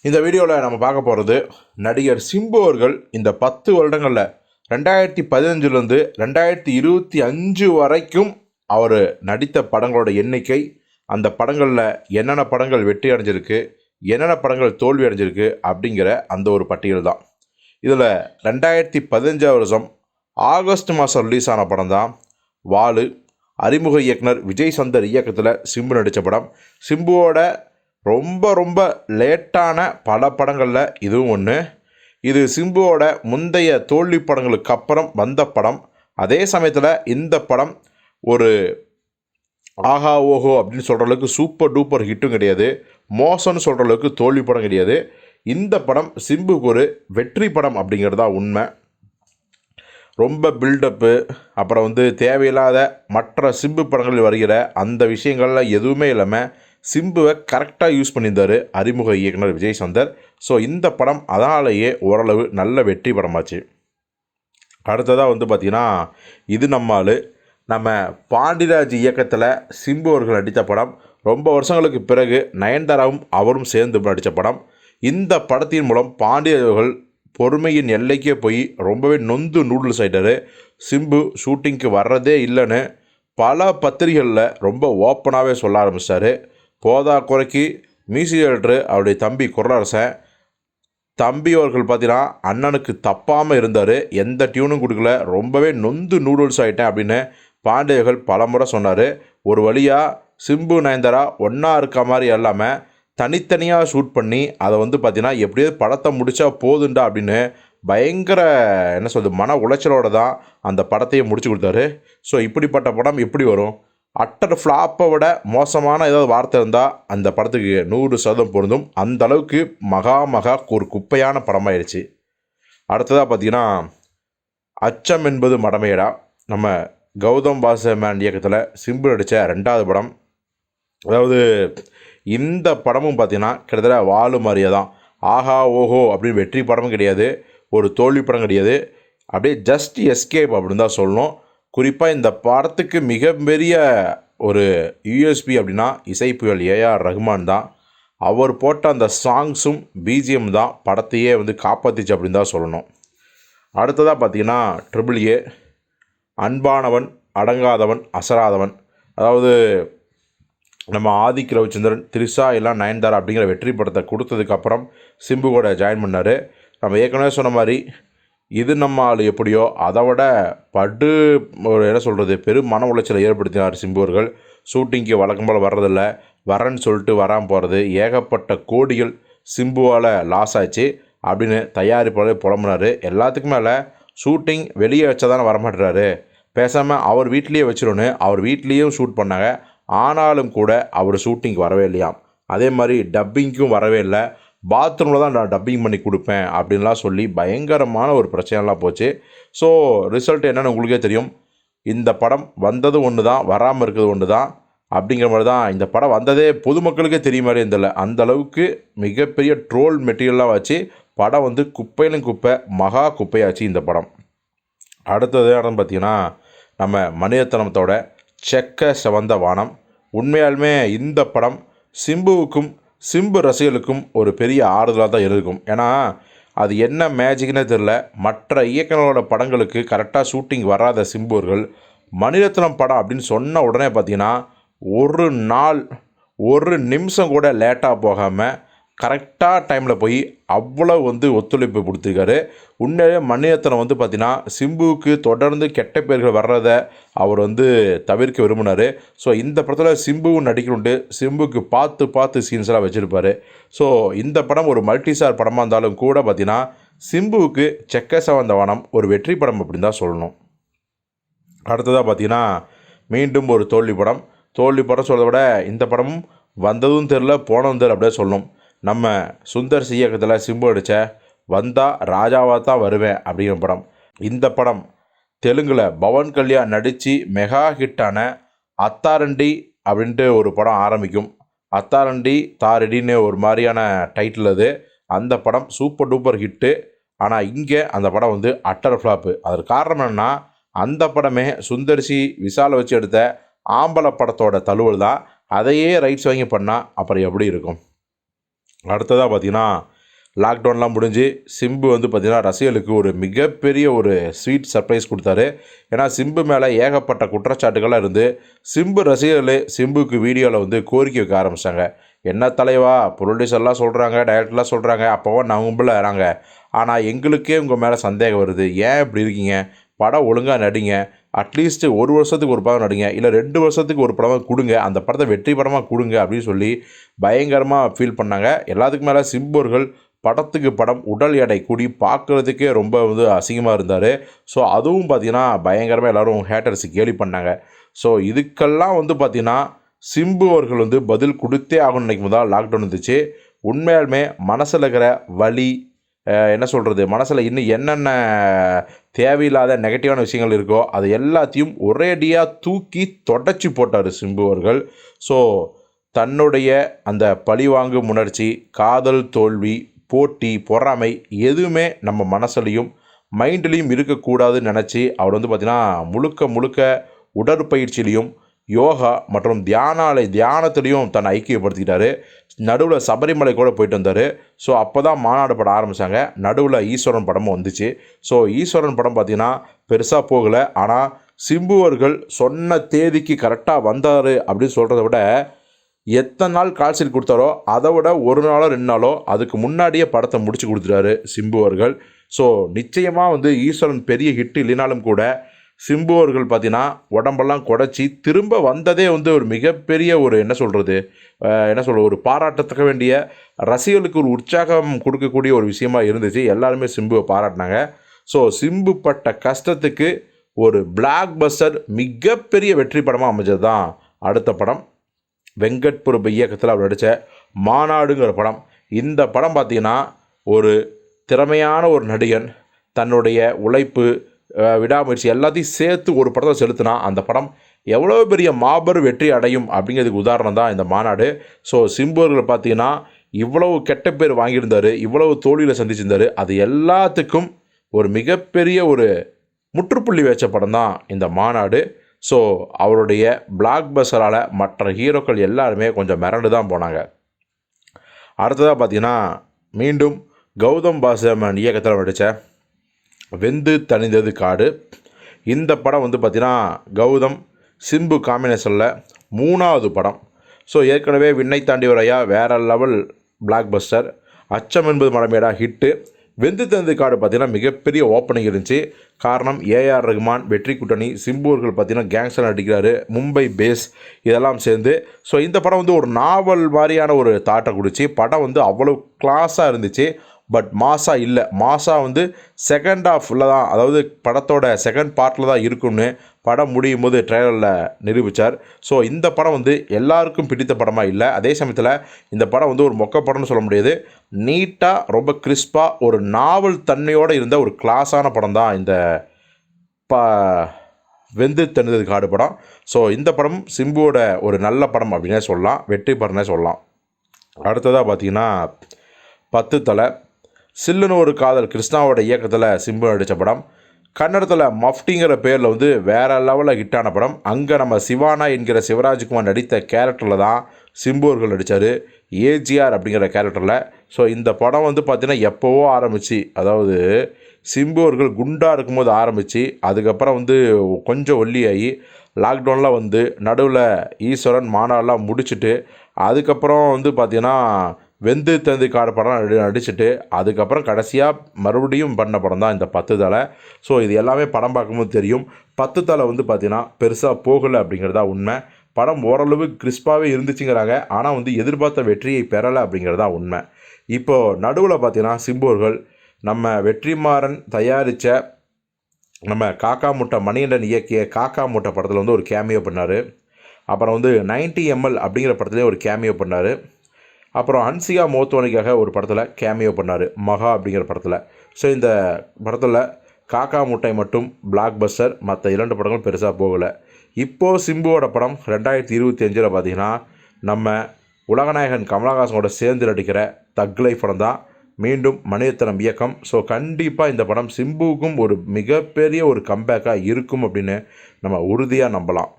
இந்த வீடியோவில் நம்ம பார்க்க போகிறது நடிகர் சிம்பு அவர்கள் இந்த 10 வருடங்களில் 2015லேருந்து 2025 வரைக்கும் அவர் நடித்த படங்களோட எண்ணிக்கை, அந்த படங்களில் என்னென்ன படங்கள் வெற்றி அடைஞ்சிருக்கு, என்னென்ன படங்கள் தோல்வி அடைஞ்சிருக்கு அப்படிங்கிற அந்த ஒரு பட்டியல் தான். இதில் 2015 வருஷம் ஆகஸ்ட் மாதம் ரிலீஸ் ஆன படம் தான் வாலு. அறிமுக இயக்குனர் விஜய் சந்தர் இயக்கத்தில் சிம்பு நடித்த படம். சிம்புவோட ரொம்ப ரொம்ப லேட்டான பல படங்களில் இதுவும் ஒன்று. இது சிம்புவோட முந்தைய தோல்வி படங்களுக்கு அப்புறம் வந்த படம். அதே சமயத்தில் இந்த படம் ஒரு ஆஹா ஓஹோ அப்படின்னு சொல்கிற அளவுக்கு சூப்பர் டூப்பர் ஹிட்டும் கிடையாது, மோசம்னு சொல்கிற அளவுக்கு தோல்வி படம் கிடையாது. இந்த படம் சிம்புக்கு ஒரு வெற்றி படம் அப்படிங்கிறது தான் உண்மை. ரொம்ப பில்டப்பு, அப்புறம் தேவையில்லாத மற்ற சிம்பு படங்களில் வருகிற அந்த விஷயங்கள்லாம் எதுவுமே இல்லாமல் சிம்புவை கரெக்டாக யூஸ் பண்ணியிருந்தார் அறிமுக இயக்குனர் விஜய் சந்தர். ஸோ இந்த படம் அதனாலேயே ஓரளவு நல்ல வெற்றி படமாச்சு. அடுத்ததாக பார்த்திங்கன்னா இது நம்ம பாண்டிராஜ் இயக்கத்தில் சிம்பு அவர்கள் நடித்த படம். ரொம்ப வருஷங்களுக்கு பிறகு நயன்தாராவும் அவரும் சேர்ந்து நடித்த படம். இந்த படத்தின் மூலம் பாண்டியராஜ் அவர்கள் பொறுமையின் எல்லைக்கே போய் ரொம்பவே நொந்து நூடுல்ஸ் ஆகிட்டார். சிம்பு ஷூட்டிங்க்கு வர்றதே இல்லைன்னு பல பத்திரிகைகளில் ரொம்ப ஓப்பனாகவே சொல்ல ஆரம்பித்தார். போதா குறைக்கு மியூசிக் டைரக்டர் அவருடைய தம்பி குரலரசன் தம்பி அவர்கள் பார்த்தீங்கன்னா அண்ணனுக்கு தப்பாமல் இருந்தார், எந்த டியூனும் கொடுக்கல, ரொம்பவே நொந்து நூடுல்ஸ் ஆகிட்டேன் அப்படின்னு பாண்டியர்கள் பல முறை சொன்னார். ஒரு வழியாக சிம்பு நயன்தாரா ஒன்றா இருக்க மாதிரி இல்லாமல் தனித்தனியாக ஷூட் பண்ணி அதை பார்த்தீங்கன்னா எப்படியாவது படத்தை முடித்தா போதுண்டா அப்படின்னு பயங்கர மன உளைச்சலோடு தான் அந்த படத்தையே முடிச்சு கொடுத்தாரு. ஸோ இப்படிப்பட்ட படம் எப்படி வரும்? அட்டர் ஃப்ளாப்பை விட மோசமான ஏதாவது வார்த்தை இருந்தால் அந்த படத்துக்கு 100% பொருந்தும். அந்த அளவுக்கு மகா ஒரு குப்பையான படமாயிடுச்சு. அடுத்ததாக பார்த்திங்கன்னா அச்சம் என்பது மடமையடா, நம்ம கௌதம் வாசுதேவன் இயக்கத்தில் சிம்பு நடித்த 2வது படம். அதாவது இந்த படமும் பார்த்திங்கன்னா கிட்டத்தட்ட வாலு மாதிரியே தான். ஆஹா ஓஹோ அப்படின்னு வெற்றி படமும் கிடையாது, ஒரு தோல்வி படம் கிடையாது, அப்படியே ஜஸ்ட் எஸ்கேப் அப்படின்னு தான் சொல்லணும். குறிப்பாக இந்த படத்துக்கு மிகப்பெரிய ஒரு யூஎஸ்பி அப்படின்னா இசைப்புயல் ஏஆர் ரஹ்மான் தான். அவர் போட்ட அந்த சாங்ஸும் பிஜிஎம் தான் படத்தையே காப்பாற்றிச்சு அப்படின்னு தான் சொல்லணும். அடுத்ததாக பார்த்திங்கன்னா ட்ரிபிள் ஏ, அன்பானவன், அடங்காதவன், அசராதவன். அதாவது நம்ம ஆதிக் ரவிச்சந்திரன், த்ரிஷா எல்லாம் நயன்தாரா அப்படிங்கிற வெற்றி படத்தை கொடுத்ததுக்கப்புறம் சிம்பு கூட ஜாயின் பண்ணார். நம்ம ஏற்கனவே சொன்ன மாதிரி இது நம்ம ஆள் எப்படியோ அதை விட படு ஒரு பெரும் மன உளைச்சலை ஏற்படுத்தினார் சிம்பு அவர்கள். ஷூட்டிங்க்கு வழக்கம் போல் வர்றதில்ல, வரேன்னு சொல்லிட்டு வராமல் போகிறது, ஏகப்பட்ட கோடிகள் சிம்புவால் லாஸ் ஆச்சு அப்படின்னு தயாரிப்பாளர் புலம்புனார். எல்லாத்துக்கும் மேலே ஷூட்டிங் வெளியே வச்சா தானே வரமாட்டுறாரு, பேசாமல் அவர் வீட்லேயே வச்சிடணும், அவர் வீட்லேயும் ஷூட் பண்ணாங்க. ஆனாலும் கூட அவர் ஷூட்டிங்க்கு வரவே இல்லையாம். அதே மாதிரி டப்பிங்க்கும் வரவே இல்லை, பாத்ரூமில் தான் நான் டப்பிங் பண்ணி கொடுப்பேன் அப்படின்லாம் சொல்லி பயங்கரமான ஒரு பிரச்சனைலாம் போச்சு. ஸோ ரிசல்ட் என்னென்னு உங்களுக்கே தெரியும். இந்த படம் வந்தது ஒன்று தான், வராமல் இருக்கிறது ஒன்று தான் அப்படிங்கிற மாதிரி தான். இந்த படம் வந்ததே பொதுமக்களுக்கே தெரிய மாதிரி இருந்தில்ல, அந்த அளவுக்கு மிகப்பெரிய ட்ரோல் மெட்டீரியல்லாம் வச்சு படம் குப்பையிலும் குப்பை, மகா குப்பையாச்சு இந்த படம். அடுத்தது என்னன்னு பார்த்தீங்கன்னா நம்ம மணிரத்னத்தோட செக்க செவந்த வானம். உண்மையாலுமே இந்த படம் சிம்புவுக்கும் சிம்பு ரசிகர்களுக்கும் ஒரு பெரிய ஆறுதலாக தான் இருக்கும். ஏன்னா அது என்ன மேஜிக்னே தெரில, மற்ற இயக்குநர்களோட படங்களுக்கு கரெக்டாக ஷூட்டிங் வராத சிம்புவர்கள் மணிரத்னம் படம் அப்படின்னு சொன்ன உடனே பார்த்திங்கன்னா ஒரு நாள் ஒரு நிமிஷம் கூட லேட்டாக போகாமல் கரெக்டாக டைமில் போய் அவ்வளோ ஒத்துழைப்பு கொடுத்துருக்காரு. உண்மையிலே மணிரத்னம் பார்த்திங்கன்னா சிம்புவுக்கு தொடர்ந்து கெட்ட பேர்கள் வர்றதை அவர் தவிர்க்க விரும்பினார். ஸோ இந்த படத்தில் சிம்புவும் நடிக்கணுன்ட்டு சிம்புக்கு பார்த்து சீன்ஸ்லாம் வச்சுருப்பார். ஸோ இந்த படம் ஒரு மல்டிஸ்டார் படமாக இருந்தாலும் கூட பார்த்திங்கன்னா சிம்புவுக்கு செக்க செவந்த வானம் ஒரு வெற்றி படம் அப்படின்னு தான் சொல்லணும். அடுத்ததாக பார்த்திங்கன்னா மீண்டும் ஒரு தோல்வி படம் சொல்கிறத விட இந்த படமும் வந்ததும் தெரில போனதும் தெரில அப்படியே சொல்லணும். நம்ம சுந்தர் இயக்கத்தில் சிம்பு அடித்த வந்தால் ராஜாவாக தான் வருவேன் அப்படிங்கிற படம். இந்த படம் தெலுங்கில் பவன் கல்யாண் நடித்து மெகா ஹிட்டான அத்தாரண்டி அப்படின்ட்டு ஒரு படம் ஆரம்பிக்கும். அத்தாரண்டி தாரெடின்னு ஒரு மாதிரியான டைட்டில் அது. அந்த படம் சூப்பர் டூப்பர் ஹிட்டு. ஆனால் இங்கே அந்த படம் அட்டர் ஃப்ளாப்பு. அதற்கு காரணம் என்னென்னா அந்த படமே சுந்தர்சி விஷாலை வச்சு எடுத்த ஆம்பளை படத்தோட தழுவல் தான். அதையே ரைட்ஸ் வாங்கி பண்ணால் அப்புறம் எப்படி இருக்கும்? அடுத்ததாக பார்த்திங்கன்னா லாக்டவுன்லாம் முடிஞ்சு சிம்பு வந்து பார்த்திங்கன்னா ரசிகர்களுக்கு ஒரு மிகப்பெரிய ஒரு ஸ்வீட் சர்ப்ரைஸ் கொடுத்தாரு. ஏன்னா சிம்பு மேலே ஏகப்பட்ட குற்றச்சாட்டுகள்லாம் இருந்து சிம்பு ரசிகர்களே சிம்புக்கு வீடியோவில் வந்து கோரிக்கை வைக்க ஆரம்பித்தாங்க. என்ன தலைவா, ப்ரொடியூசர்லாம் சொல்கிறாங்க, டைரக்டர்லாம் சொல்கிறாங்க, அப்போவா நம்புறாங்க, ஆனால் எங்களுக்கே உங்கள் மேலே சந்தேகம் வருது, ஏன் இப்படி இருக்கீங்க, படம் ஒழுங்காக நடிங்க, அட்லீஸ்ட்டு 1 வருஷத்துக்கு ஒரு படம் நடிங்க, இல்லை 2 வருஷத்துக்கு ஒரு படமாக கொடுங்க, அந்த படத்தை வெற்றி படமாக கொடுங்க அப்படின்னு சொல்லி பயங்கரமாக ஃபீல் பண்ணாங்க. எல்லாத்துக்கும் மேலே சிம்பு அவர்கள் படத்துக்கு படம் உடல் எடை கூடி பார்க்குறதுக்கே ரொம்ப வந்து அசிங்கமாக இருந்தார். ஸோ அதுவும் பார்த்திங்கன்னா பயங்கரமாக எல்லோரும் ஹேட்டர்ஸு கேலி பண்ணாங்க. ஸோ இதுக்கெல்லாம் வந்து பார்த்திங்கன்னா சிம்பு அவர்கள் வந்து பதில் கொடுத்தே ஆகணும்னு நினைக்கும் போது தான் லாக்டவுன் இருந்துச்சு. உண்மையாலுமே மனசில் இருக்கிற வலி, என்ன சொல்கிறது, மனசில் இன்னும் என்னென்ன தேவையில்லாத நெகட்டிவான விஷயங்கள் இருக்கோ அது எல்லாத்தையும் ஒரேடியாக தூக்கி தொடச்சி போட்டார் சிம்பு அவர்கள். ஸோ தன்னுடைய அந்த பழிவாங்கும் உணர்ச்சி, காதல் தோல்வி, போட்டி, பொறாமை எதுவுமே நம்ம மனசுலையும் மைண்ட்லேயும் இருக்கக்கூடாதுன்னு நினச்சி அவர் வந்து பார்த்திங்கன்னா முழுக்க முழுக்க உடற்பயிற்சியிலையும் யோகா மற்றும் தியானத்துலேயும் தன்னை ஐக்கியப்படுத்திக்கிட்டாரு. நடுவில் சபரிமலை கூட போயிட்டு வந்தார். ஸோ அப்போ தான் மாநாடு படம் ஆரம்பித்தாங்க. நடுவில் ஈஸ்வரன் படமும் வந்துச்சு. ஸோ ஈஸ்வரன் படம் பார்த்திங்கன்னா பெருசாக போகலை. ஆனால் சிம்பு அவர்கள் சொன்ன தேதிக்கு கரெக்டாக வந்தார் அப்படின்னு சொல்கிறத விட எத்தனை நாள் கால்ஷீட் கொடுத்தாரோ அதை விட 1 நாளோ 2 நாளோ அதுக்கு முன்னாடியே படத்தை முடிச்சு கொடுத்துட்டாரு சிம்பு அவர்கள். ஸோ நிச்சயமாக வந்து ஈஸ்வரன் பெரிய ஹிட் இல்லைனாலும் கூட சிம்பு அவர்கள் பார்த்தீங்கன்னா உடம்பெல்லாம் குடைச்சி திரும்ப வந்ததே வந்து ஒரு மிகப்பெரிய ஒரு என்ன சொல்கிறது ஒரு பாராட்டத்தக்க வேண்டிய, ரசிகர்களுக்கு ஒரு உற்சாகம் கொடுக்கக்கூடிய ஒரு விஷயமா இருந்துச்சு. எல்லாருமே சிம்புவை பாராட்டினாங்க. ஸோ சிம்பு பட்ட கஷ்டத்துக்கு ஒரு பிளாக் பஸ்டர் மிகப்பெரிய வெற்றி படமாக அமைஞ்சது தான் அடுத்த படம். வெங்கட் பிரபு இயக்கத்தில் அவர் நடித்த மாநாடுங்கிற படம். இந்த படம் பார்த்திங்கன்னா ஒரு திறமையான ஒரு நடிகன் தன்னுடைய உழைப்பு, விடாமுயற்சி எல்லாத்தையும் சேர்த்து ஒரு படத்தை செலுத்தினா அந்த படம் எவ்வளோ பெரிய மாபெரும் வெற்றி அடையும் அப்படிங்கிறதுக்கு உதாரணம் தான் இந்த மாநாடு. ஸோ சிம்பு அவர்கள் பார்த்திங்கன்னா இவ்வளவு கெட்ட பேர் வாங்கியிருந்தார், இவ்வளவு தோல்வியில் சந்திச்சிருந்தார், அது எல்லாத்துக்கும் ஒரு மிகப்பெரிய ஒரு முற்றுப்புள்ளி வச்ச படம் தான் இந்த மாநாடு. ஸோ அவருடைய பிளாக் பஸ்டரால் மற்ற ஹீரோக்கள் எல்லாருமே கொஞ்சம் மிரண்டு தான் போனாங்க. அடுத்ததாக பார்த்திங்கன்னா மீண்டும் கௌதம் வாசுதேவன் இயக்கத்தில் நடித்த வெந்து தணிந்தது காடு. இந்த படம் வந்து பார்த்திங்கன்னா கௌதம் சிம்பு காம்பினேஷனில் 3வது படம். ஸோ ஏற்கனவே விண்ணை தாண்டி வரையா வேறு லெவல் பிளாக் பஸ்டர், அச்சம் என்பது மடமேடா ஹிட்டு. வெந்து தணிந்தது காடு பார்த்திங்கன்னா மிகப்பெரிய ஓப்பனிங் இருந்துச்சு. காரணம் ஏஆர் ரகுமான், வெற்றி கூட்டணி, சிம்பு அவர்கள் பார்த்திங்கன்னா கேங்ஸ்டர் நடிக்கிறாரு, மும்பை பேஸ் இதெல்லாம் சேர்ந்து. ஸோ இந்த படம் வந்து ஒரு நாவல் மாதிரியான ஒரு தாட்டை கொடுச்சு. படம் வந்து அவ்வளோ கிளாஸாக இருந்துச்சு. பட் மாஸாக இல்லை. மாஸாக வந்து செகண்ட் ஹாஃபில் தான், அதாவது படத்தோட செகண்ட் பார்ட்டில் தான் இருக்கும்னு படம் முடியும் போது ட்ரெய்லரில் நிரூபித்தார். ஸோ இந்த படம் வந்து எல்லாருக்கும் பிடித்த படமாக இல்லை. அதே சமயத்தில் இந்த படம் வந்து ஒரு மொக்க படம்னு சொல்ல முடியாது. நீட்டாக ரொம்ப கிறிஸ்பாக ஒரு நாவல் தன்மையோடு இருந்த ஒரு கிளாஸான படம் தான் இந்த வெந்து தணிந்தது காடு படம். ஸோ இந்த படம் சிம்புவோட ஒரு நல்ல படம் அப்படின்னே சொல்லலாம், வெற்றி படம்னே சொல்லலாம். அடுத்ததாக பார்த்திங்கன்னா 10 தலை, சில்லுன்னு ஒரு காதல் கிருஷ்ணாவோட இயக்கத்தில் சிம்பு நடித்த படம். கன்னடத்தில் மஃப்டிங்கிற பேரில் வந்து வேறு லெவலில் ஹிட்டான படம். அங்கே நம்ம சிவானா என்கிற சிவராஜ்குமார் நடித்த கேரக்டரில் தான் சிம்பு அவர்கள் நடித்தார், ஏஜிஆர் அப்படிங்கிற கேரக்டரில். ஸோ இந்த படம் வந்து பார்த்திங்கன்னா எப்போவோ ஆரம்பித்து, அதாவது சிம்பு அவர்கள் குண்டாக இருக்கும்போது ஆரம்பித்து அதுக்கப்புறம் வந்து கொஞ்சம் ஒல்லியாகி லாக்டவுனில் வந்து நடுவில் ஈஸ்வரன் மாநாடெலாம் முடிச்சுட்டு அதுக்கப்புறம் வந்து பார்த்திங்கன்னா வெந்து தணிந்தது காடு படம் நடிச்சுட்டு அதுக்கப்புறம் கடைசியாக மறுபடியும் பண்ண படம் தான் இந்த 10 தலை. ஸோ இது எல்லாமே படம் பார்க்கும்போது தெரியும். 10 தலை வந்து பார்த்திங்கன்னா பெருசாக போகலை அப்படிங்கிறதா உண்மை. படம் ஓரளவு கிறிஸ்பாகவே இருந்துச்சுங்கிறாங்க, ஆனால் வந்து எதிர்பார்த்த வெற்றியை பெறலை அப்படிங்கிறதா உண்மை. இப்போது நடுவில் பார்த்திங்கன்னா சிம்பு அவர்கள் நம்ம வெற்றிமாறன் தயாரித்த நம்ம காக்கா முட்டை மணிகண்டன் இயக்கிய காக்கா முட்டை படத்தில் வந்து ஒரு கேமியோ பண்ணார். அப்புறம் வந்து 90 ml அப்படிங்கிற படத்துலேயே ஒரு கேமியோ பண்ணார். அப்புறம் ஹன்சிகா மோத்வானிக்காக ஒரு படத்தில் கேமியோ பண்ணார், மகா அப்படிங்கிற படத்தில். ஸோ இந்த படத்தில் காக்கா முட்டை மட்டும் பிளாக் பஸ்டர், மற்ற 2 படங்களும் பெருசாக போகலை. இப்போது சிம்புவோட படம் 2025 பார்த்திங்கன்னா நம்ம உலகநாயகன் கமலஹாசனோட சேர்ந்து நடிக்கிற தக் லைஃப் படம் தான், மீண்டும் மணிரத்னம் இயக்கம். ஸோ கண்டிப்பாக இந்த படம் சிம்புவுக்கும் ஒரு மிகப்பெரிய ஒரு கம்பேக்காக இருக்கும் அப்படின்னு நம்ம உறுதியாக நம்பலாம்.